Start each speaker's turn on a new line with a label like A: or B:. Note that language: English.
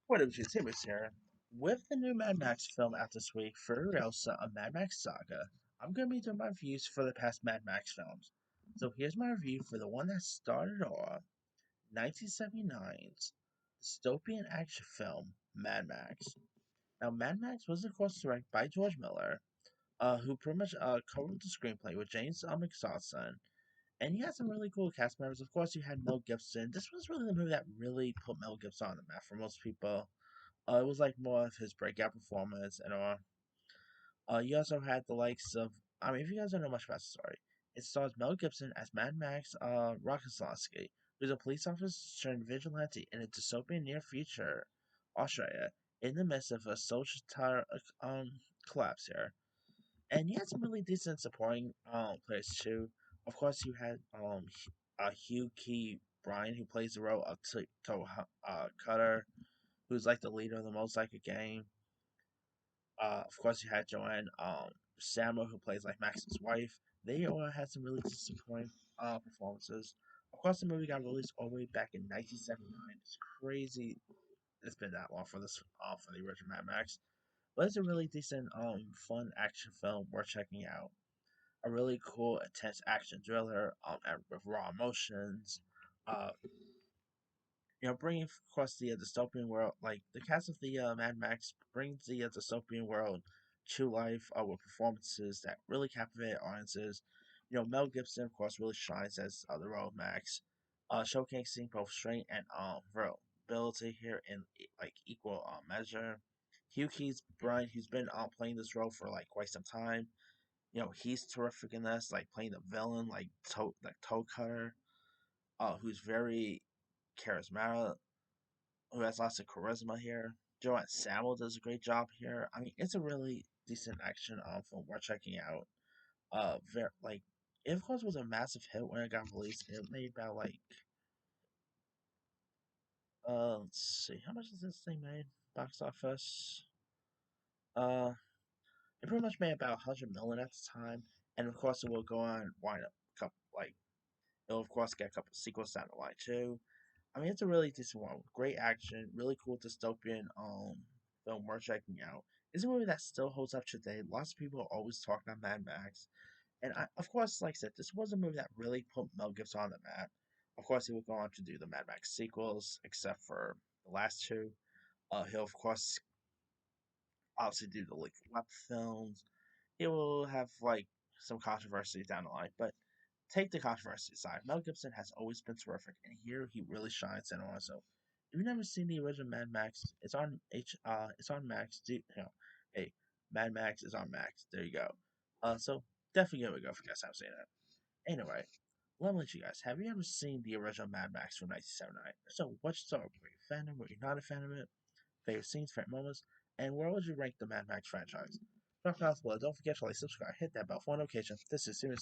A: What up, YouTubers here? With the new Mad Max film out this week, Furiosa, a Mad Max saga, I'm going to be doing my reviews for the past Mad Max films. So here's my review for the one that started off 1979's dystopian action film, Mad Max. Now, Mad Max was, of course, directed by George Miller, who pretty much co-wrote the screenplay with James McSawson, and he had some really cool cast members. Of course, you had Mel Gibson. This was really the movie that really put Mel Gibson on the map for most people. It was like more of his breakout performance and all. You also had the likes of, I mean, if you guys don't know much about the story, it stars Mel Gibson as Mad Max Rokoslawski, who's a police officer turned vigilante in a dystopian near future Australia in the midst of a social collapse here. And you had some really decent supporting players too. Of course, you had Hugh Key Bryan, who plays the role of Cutter, who's like the leader of the motorcycle gang. Of course, you had Joanne Samuel, who plays like Max's wife. They all had some really disappointing performances. Of course, the movie got released all the way back in 1979. It's crazy. It's been that long for this for the original Mad Max, but it's a really decent, fun action film worth checking out. A really cool, intense action thriller, with raw emotions. Uh, bringing across the dystopian world, like the cast of the Mad Max brings the dystopian world to life with performances that really captivate audiences. Mel Gibson, of course, really shines as the role of Max, showcasing both strength and vulnerability here in like equal measure. Hugh Keys Brian, who's been playing this role for like quite some time, he's terrific in this, like playing the villain, like Toe Cutter, who's very charismatic, who has lots of charisma here. Joanne Samuel does a great job here. I mean, it's a really decent action film worth checking out. Very like it of course was a massive hit when it got released. It made about like let's see, how much does this thing made box office? Uh, it pretty much made about 100 million at the time, and of course it will go on wind up a couple like it'll of course get a couple sequels down the line too. I mean, it's a really decent one. Great action, really cool dystopian film worth checking out. It's a movie that still holds up today. Lots of people always talk about Mad Max, and of course, like I said, this was a movie that really put Mel Gibson on the map. Of course, he would go on to do the Mad Max sequels, except for the last two. He'll of course obviously do the Liquid Up films. He will have like some controversy down the line, but take the controversy aside. Mel Gibson has always been terrific, and here he really shines. And also, if you've never seen the original Mad Max, it's on Max. Hey, Mad Max is on Max. There you go. So definitely give it a go if you guys haven't seen it. Anyway, let me let you guys. Have you ever seen the original Mad Max from 1979? So, what's your Were you a fan of it? Were you not a fan of it? Favorite scenes, favorite moments, and where would you rank the Mad Max franchise? Drop comments below. Don't forget to like, subscribe, hit that bell for notifications. This is Serious.